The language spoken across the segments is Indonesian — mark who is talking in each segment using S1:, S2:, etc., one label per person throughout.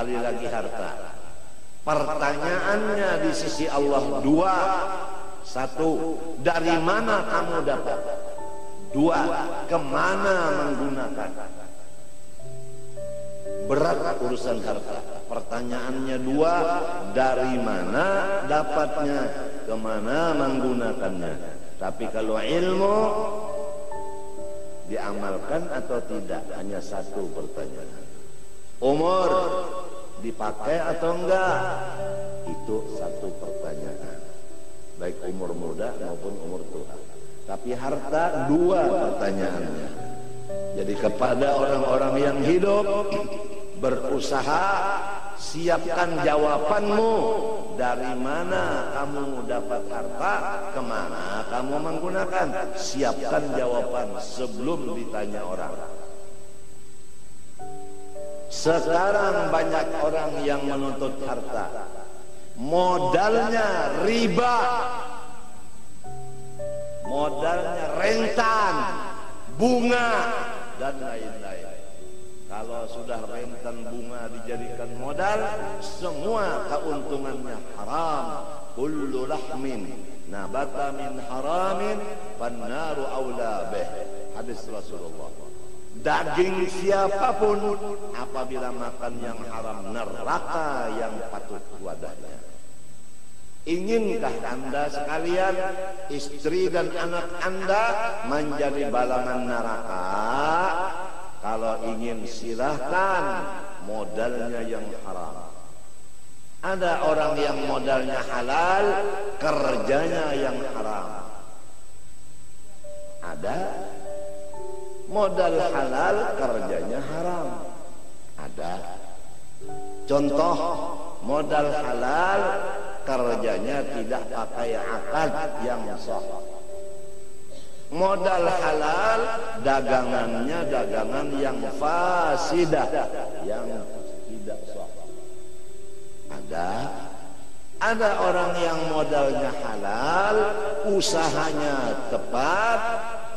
S1: kali lagi harta. Pertanyaannya di sisi Allah dua. Satu, dari mana kamu dapat? Dua, kemana menggunakan? Berat urusan harta. Pertanyaannya dua, dari mana dapatnya, kemana menggunakannya. Tapi kalau ilmu diamalkan atau tidak, hanya satu pertanyaan. Umur dipakai atau enggak, itu satu pertanyaan, baik umur muda maupun umur tua. Tapi harta dua pertanyaannya. Jadi kepada orang-orang yang hidup, berusaha, siapkan jawabanmu. Dari mana kamu dapat harta, kemana kamu menggunakan. Siapkan jawaban sebelum ditanya orang. Sekarang banyak orang yang menuntut harta, modalnya riba, modalnya rentan, bunga, dan lain-lain. Kalau sudah rentan bunga dijadikan modal, semua keuntungannya haram. Kullu lahmin nabata min haramin fannaru aula bih. Hadis Rasulullah. Daging siapapun apabila makan yang haram, neraka yang patut wadahnya. Incinkah Anda sekalian, istri dan anak Anda menjadi balangan neraka? Kalau ingin silahkan, modalnya yang haram. Ada orang yang modalnya halal, kerjanya yang haram. Ada modal halal, kerjanya haram. Ada. Contoh, modal halal, kerjanya tidak pakai akad yang sah. Modal halal, dagangannya dagangan yang fasidah, yang tidak sah. Ada orang yang modalnya halal, usahanya tepat,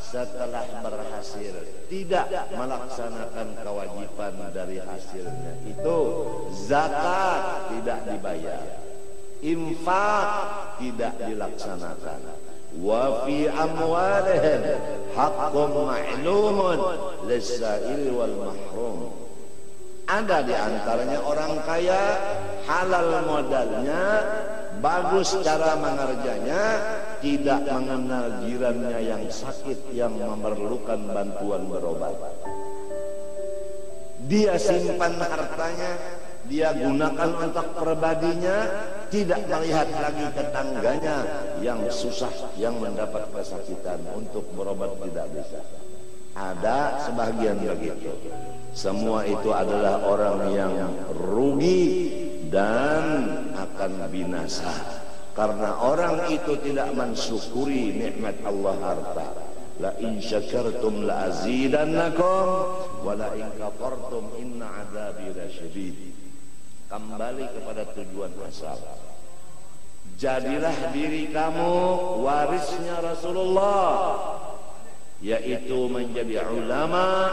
S1: setelah berhasil tidak melaksanakan kewajiban dari hasilnya, itu zakat tidak dibayar, infak tidak dilaksanakan. Wa fi amwalihim haqqun ma'lumun lis-sa'il wal mahrum. Ada di antaranya orang kaya, halal modalnya, bagus cara mengerjanya, tidak mengenal jirannya yang sakit, yang memerlukan bantuan berobat. Dia simpan hartanya, dia gunakan untuk pribadinya, tidak melihat lagi tetangganya yang susah, yang mendapat kesakitan, untuk berobat tidak bisa. Ada sebagian begitu. Semua itu adalah orang yang rugi dan akan binasa, karena orang itu tidak mensyukuri nikmat Allah harta. La in syakartum la azidannakum wa la in kafartum inna adzabi lasyadid. Kembali kepada tujuan asal. Jadilah diri kamu warisnya Rasulullah, yaitu menjadi ulama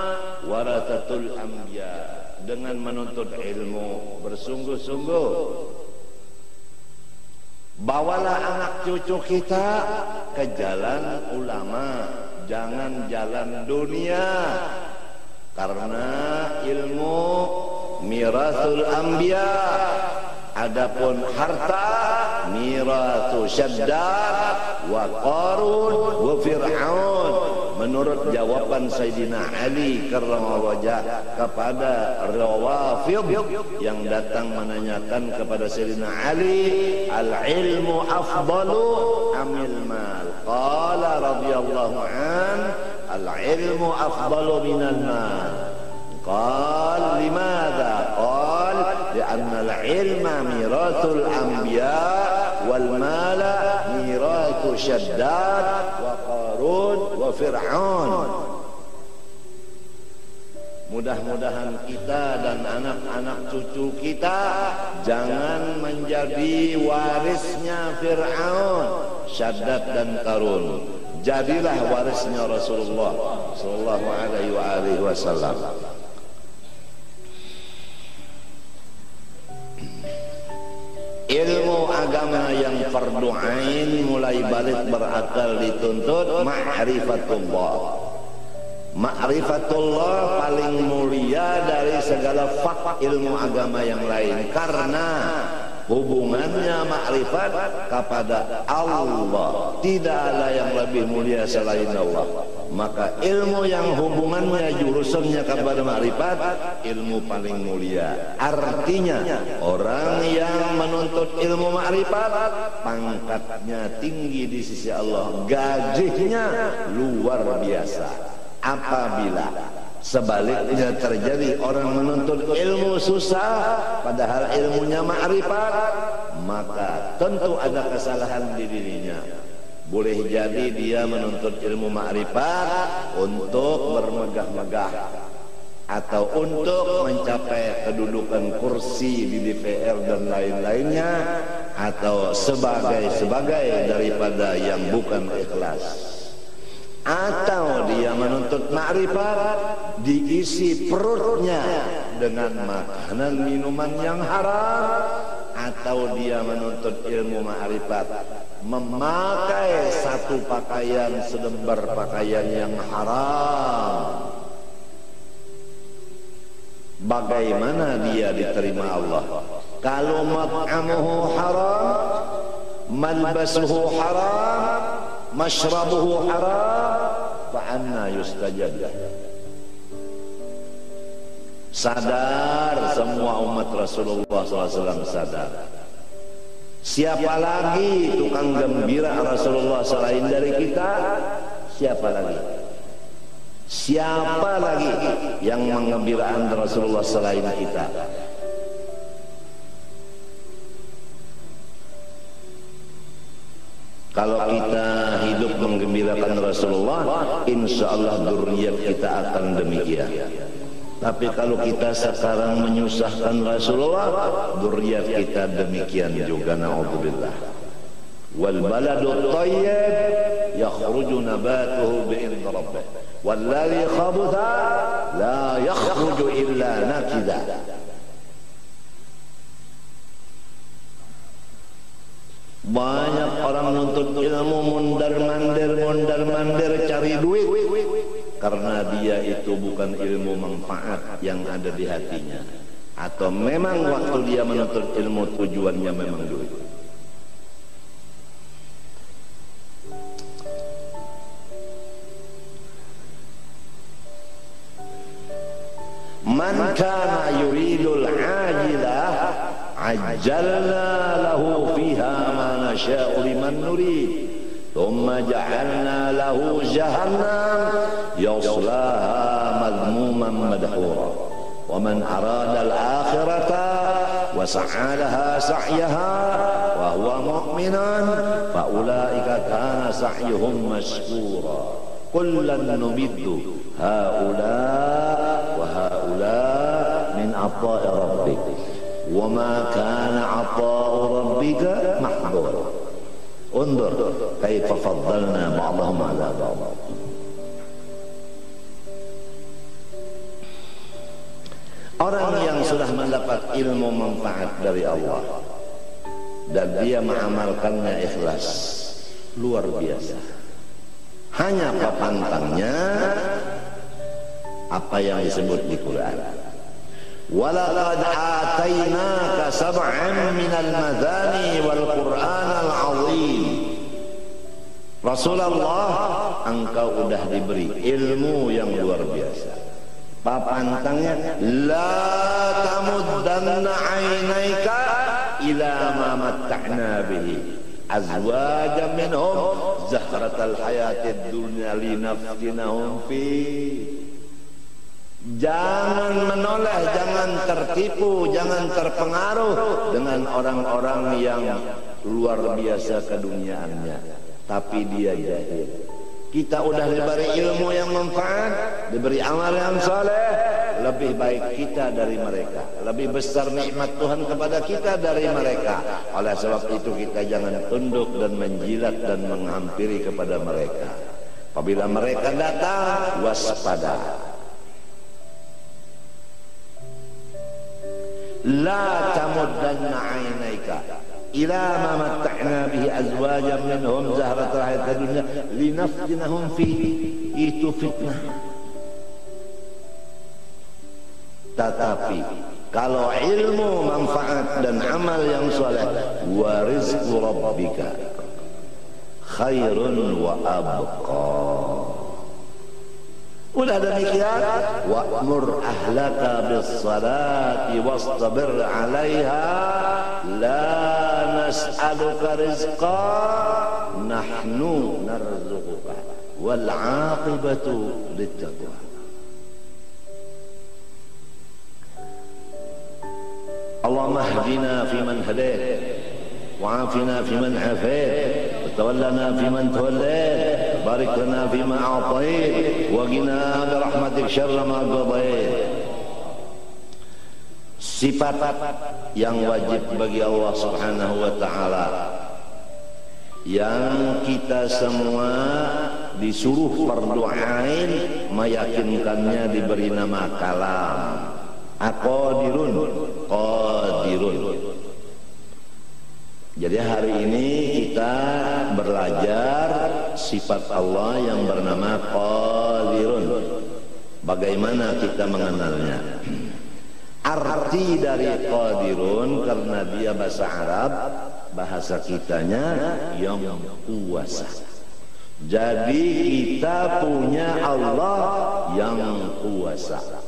S1: warathatul anbiya, dengan menuntut ilmu bersungguh-sungguh. Bawalah anak cucu kita ke jalan ulama, jangan jalan dunia, karena ilmu mirasul anbiya. Adapun harta miratu Syaddad wa Qarun wa Fir'aun, menurut jawaban Sayyidina Ali karramallahu wajhah kepada Rawafid yang datang menanyakan kepada Sayyidina Ali, al-ilmu afdalu amil mal? Qala radhiyallahu an, al-ilmu afdalu minal mal. Qal limadha? Qal li'anna al-ilma miratul anbiya wal mala miratu Syaddad wa Qarun wa Fir'aun. Mudah-mudahan kita dan anak-anak cucu kita jangan menjadi warisnya Fir'aun, Syaddad dan Qarun. Jadilah warisnya Rasulullah sallallahu alaihi wasallam. ilmu agama yang fardu ain mulai balik berakal dituntut ma'rifatullah. Ma'rifatullah paling mulia dari segala fak ilmu agama yang lain, karena hubungannya makrifat kepada Allah. Tidak ada yang lebih mulia selain Allah. Maka ilmu yang hubungannya jurusannya kepada makrifat, ilmu paling mulia. Artinya orang yang menuntut ilmu makrifat pangkatnya tinggi di sisi Allah, gajinya luar biasa. Apabila sebaliknya terjadi orang menuntut ilmu susah padahal ilmunya ma'rifat, maka tentu ada kesalahan di dirinya. Boleh jadi dia menuntut ilmu ma'rifat untuk bermegah-megah atau untuk mencapai kedudukan kursi di DPR dan lain-lainnya, atau sebagai daripada yang bukan ikhlas. Atau dia menuntut ma'rifat diisi perutnya dengan makanan minuman yang haram, atau dia menuntut ilmu ma'rifat memakai satu pakaian selembar pakaian yang haram. Bagaimana dia diterima Allah? Kalau mat'amuhu haram, malbasuhu haram, mashrabuhu haram, fa'anna yustajab. Sadar semua umat Rasulullah SAW, sadar. Siapa lagi tukang gembira Rasulullah selain dari kita? Siapa lagi? Siapa lagi yang mengembirakan Rasulullah selain kita? Kalau kita hidup menggembirakan Rasulullah, insya Allah dzurriyyat kita akan demikian. Tapi kalau kita sekarang menyusahkan Rasulullah, dzurriyyat kita demikian juga, na'udzubillah. Wal baladut thayyib yakhruju nabatuhu bi'idzni rabbih, walladzi khabutha la yakhruju illa nakida. Banyak orang menuntut ilmu mondar-mandir cari duit, karena dia itu bukan ilmu manfaat yang ada di hatinya, atau memang waktu dia menuntut ilmu tujuannya memang duit. Man kana yuridul ajilah ajjalna lahu fiha ma nasha'u liman nurid thumma ja'alna lahu jahannam yaslaha madhmuman madhura wa man arada al-akhirata wa sa'a laha sa'yaha wa huwa mu'minun fa ulaika kana sa'yuhum mashkura kullan numiddu haula wa haula min ata'i rabbik wa ma kana ata'u rabbika mahdura. Undur kaifa faddalna ba'dahum 'ala ba'd. Orang yang sudah mendapat ilmu manfaat dari Allah dan dia mengamalkannya ikhlas, luar biasa. Hanya apa pantangnya apa yang disebut di Quran. Walaqad atainaka sab'an minal madani wal Qur'anal 'azim. Rasulullah, engkau sudah diberi ilmu yang luar biasa. Papantangnya, la tamuddanna 'ainaika ila ma matta'na bihi azwajan minhum zahratal hayatid dunya linaftinahum fi. Jangan menoleh, jangan tertipu, jangan terpengaruh dengan orang-orang yang luar biasa keduniaannya, tapi dia jahil. Kita udah diberi ilmu yang manfaat, diberi amal yang saleh, lebih baik kita dari mereka, lebih besar nikmat Tuhan kepada kita dari mereka. Oleh sebab itu kita jangan tunduk dan menjilat dan menghampiri kepada mereka. Apabila mereka datang, waspada. La tamuddanna 'ainaika ila ma matta'na bihi azwajan minhum zahratal hayatid dunya linaftinahum fihi, itu fitnah. Tetapi kalau ilmu manfaat dan amal yang saleh, wa rizqu rabbika khairun wa abqa. Udah demikian, wa'mur ahlaka bis salati wastabir 'alaiha la nas'aluka rizqa nahnu narzuquka wal 'aqibatu littaqwa. Allahumma hdina fiman hadait wa 'afina fiman 'afait wa tawallana fiman tawallait, barik lana fima a'tait wa qina bi rahmatik syarra ma qadait. Sifat yang wajib bagi Allah Subhanahu wa taala yang kita semua disuruh fardu ain meyakinkannya, diberi nama kalam. Aqadirun, qadirun. Jadi hari ini kita belajar sifat Allah yang bernama qadirun. Bagaimana kita mengenalnya? Arti dari qadirun, karena dia bahasa Arab, bahasa kitanya yang kuasa. Jadi kita punya Allah yang kuasa.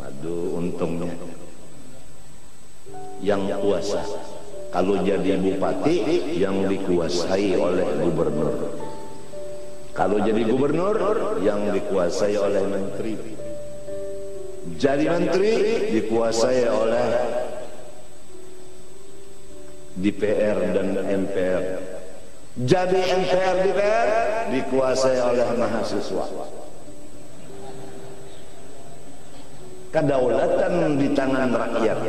S1: Aduh, untungnya yang kuasa. Kalau jadi bupati, yang dikuasai oleh gubernur. Kalau jadi gubernur, yang dikuasai oleh menteri. Jadi menteri dikuasai oleh DPR dan MPR. Jadi MPR DPR dikuasai oleh mahasiswa. Kedaulatan di tangan rakyat.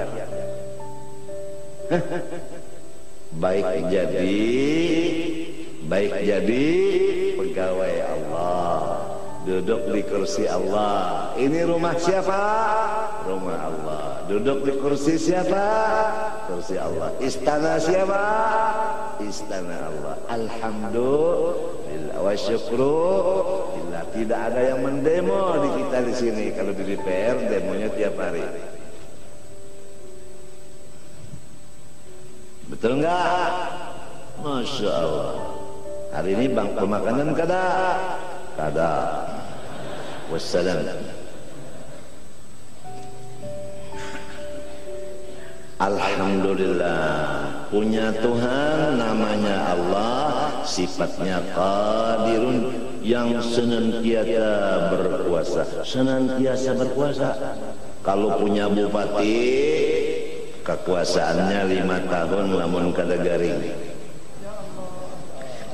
S1: Baik jadi pegawai Allah, duduk di kursi Allah. Ini rumah siapa? Rumah Allah. Duduk di kursi siapa? Kursi Allah. Istana siapa? Istana Allah. Alhamdulillah wa syukrulillah. Tidak ada yang mendemo di kita di sini. Kalau di DPR demonya tiap hari. Betul enggak? Masya Allah. Hari ini bangku makanan kada? Kada. Wassalam. Alhamdulillah, punya Tuhan namanya Allah, sifatnya qadirun, yang senantiasa berkuasa. Senantiasa berkuasa. Kalau punya bupati, kekuasaannya 5 tahun lamun kada garing.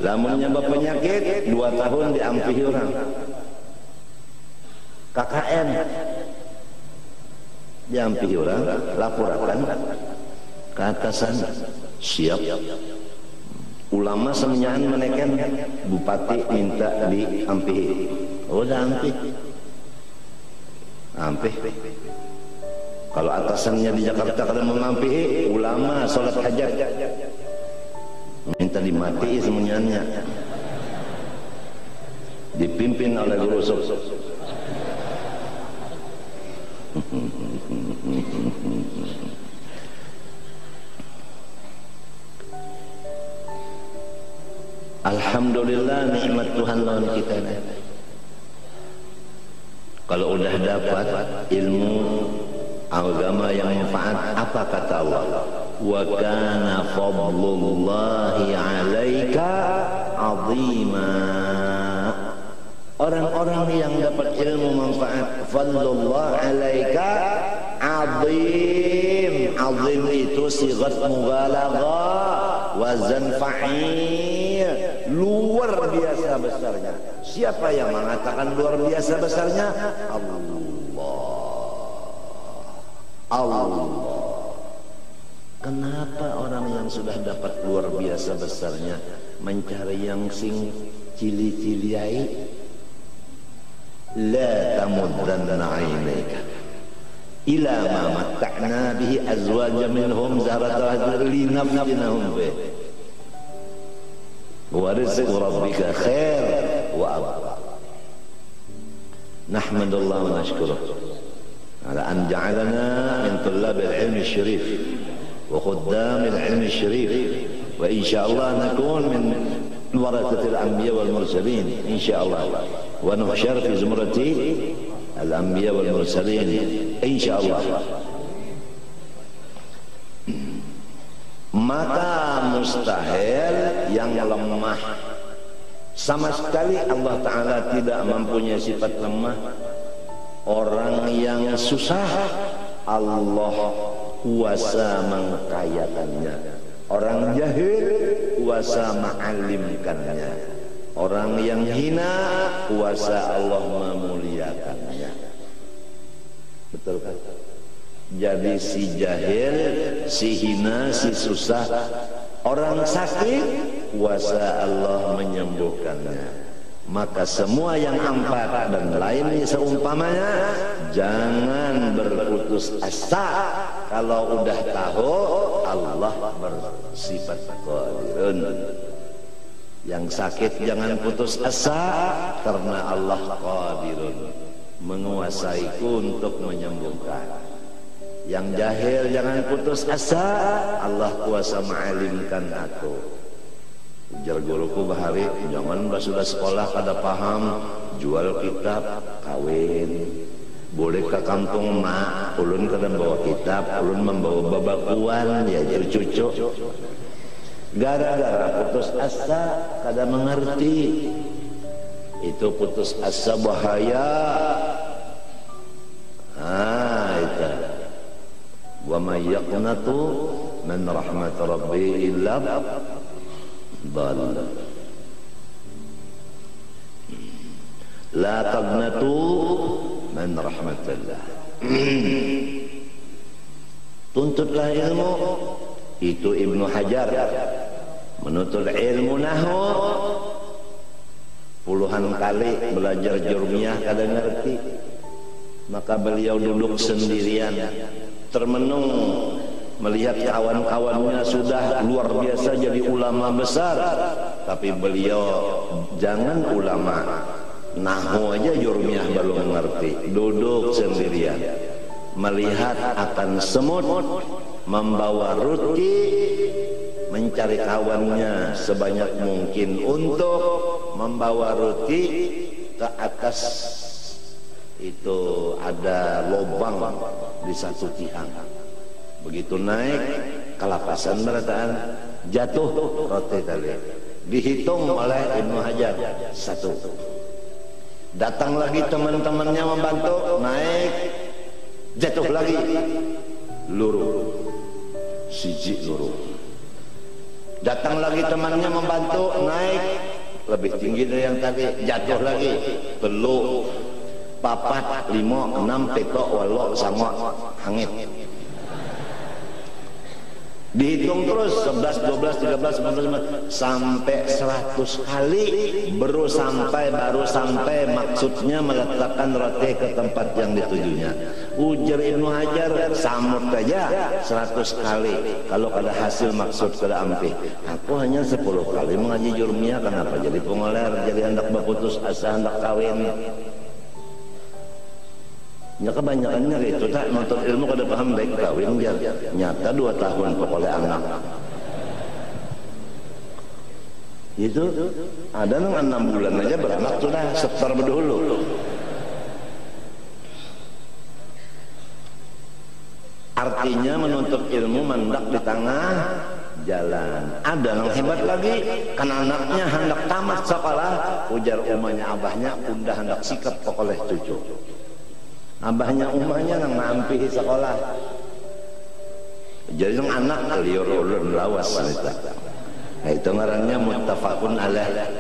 S1: Lamunnya berpenyakit 2 tahun diampihi orang. KKN diampihi orang, laporakan ke atasan, siap. Ulama semenyahan menekan bupati minta diampihi. Udah ampih. Kalau atasannya di Jakarta kada mengampihi, ulama sholat hajat minta dimati semuanya, dipimpin oleh guru Alhamdulillah, nikmat Tuhan lawan kita. Kalau udah dapat ilmu agama yang manfaat, apa kata Allah? Wa kana fadlullahi 'alaika 'azima. Orang-orang yang dapat ilmu manfaat, fadlullah 'alaika 'azim. 'Azim itu sigat mubalaghah, wazan fa'il, luar biasa besarnya. Siapa yang mengatakan luar biasa besarnya? Allah. Kenapa orang yang sudah dapat luar biasa besarnya mencari yang sing cili-ciliai? La tamuddanna 'ainaika ila ma matta'na bihi azwajan minhum zahratal hayatid linaftinahum fi wa rizqu rabbika khair wa abqa. Nahmadullah wa nashkuruh ala an ja'alana min tullabil ilmi syarif wa khuddamil ilmi syarif, wa insyaallah nakun min warathatil anbiya wal mursalin insyaallah, wa nuhsyar fi zumrati al anbiya wal mursalin insyaallah. Maka mustahil yang lemah, sama sekali Allah Ta'ala tidak mempunyai sifat lemah. Orang yang susah Allah kuasa mengkayakannya, orang jahil kuasa mengalimkannya, orang yang hina kuasa Allah memuliakannya. Betul kan? Jadi si jahil, si hina, si susah, orang sakit kuasa Allah menyembuhkannya. Maka semua yang empat dan lainnya seumpamanya, jangan berputus asa. Kalau udah tahu Allah bersifat qadirun. Yang sakit jangan putus asa, karena Allah qadirun, menguasaiku untuk menyembuhkan. Yang jahil jangan putus asa, Allah kuasa mengalimkan aku. Ujar guruku bahari, jangan sudah sekolah kada paham, jual kitab, kawin. Boleh ke kampung mak, ulun kada bawa kitab, ulun membawa babakuan, ya cucu. Gara-gara putus asa, kada mengerti. Itu putus asa bahaya. Itu. Wa may yaqnatu min rahmat rabbi illa dhal. La taqnatu min rahmatillah. Tuntutlah ilmu. Itu Ibnu Hajar menuntut ilmu nahwu puluhan kali belajar jurmiyah kada ngerti. Maka beliau duduk sendirian termenung melihat kawan-kawannya sudah luar biasa jadi ulama besar, tapi beliau jangan ulama nahwu aja jurmiyah belum mengerti, duduk sendirian melihat akan semut membawa ruti, mencari kawannya sebanyak mungkin untuk membawa ruti ke atas. Itu ada lubang di satu tiang. Begitu naik kelapasan berataan, jatuh roti tadi. Dihitung oleh Ibnu Hajar satu. Datang lagi teman-temannya membantu, naik, jatuh lagi, luruh, siji luruh. Datang lagi temannya membantu, naik, lebih tinggi dari yang tadi, jatuh lagi, telu, papat, 5, 6, petok, walok, sama, hangit. Dihitung terus 11, 12, 13, 14, 15 sampai 100 kali baru sampai maksudnya meletakkan roti ke tempat yang ditujunya. Ujar Ibnu Hajar, samut aja 100 kali kalau ada hasil maksud kada ampi. Aku hanya 10 kali mengaji jurmiyah, kenapa jadi pengoler, jadi hendak berputus asa, hendak kawin. Ya kebanyakannya gitu, tak nonton ilmu kada paham baik kawin dia. Nyata 2 tahun pokoknya anak. Itu ada nang 6 bulan aja beranak sudah setor berdulu. Artinya menuntut ilmu mendak di tengah jalan. Ada yang hebat lagi, kan anaknya hendak tamat sekolah, ujar umahnya abahnya, udah hendak sikap pokoknya cucu. Abahnya umahnya nang mampi sekolah. Jadi yang anak liur ulun lawas wanita. Nah, itu ngarannya muttafaqun alaih.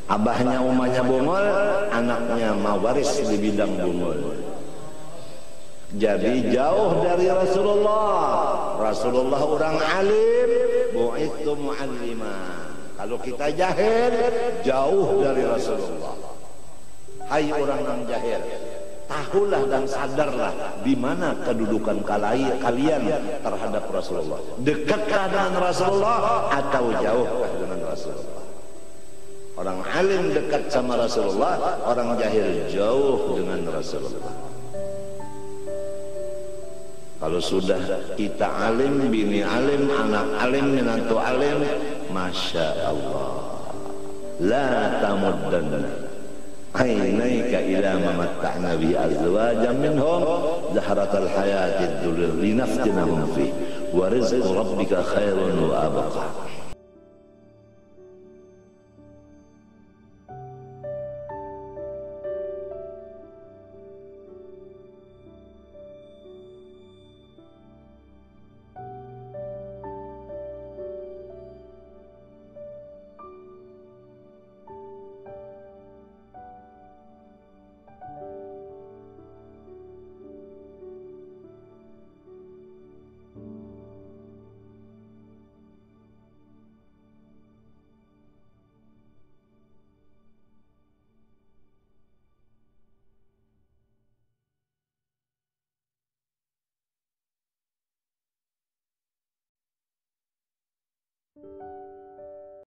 S1: Abahnya umahnya bungul, anaknya mawaris di bidang bungul. Jadi jauh dari Rasulullah. Rasulullah orang alim, bu'itsu mu'allima. Kalau kita jahil, jauh dari Rasulullah. Hai orang yang jahil, tahulah dan sadarlah di mana kedudukan kalian terhadap Rasulullah. Dekatkah dengan Rasulullah atau jauhkah dengan Rasulullah? Orang alim dekat sama Rasulullah, orang jahil jauh dengan Rasulullah. Kalau sudah kita alim, bini alim, anak alim, menantu alim, Masya Allah, la tamuddanna عينيك إلى ما متعنا به أزواجا منهم زهرة الحياة الدنيا لنفتنهم فيه ورزق ربك خير وأبقى.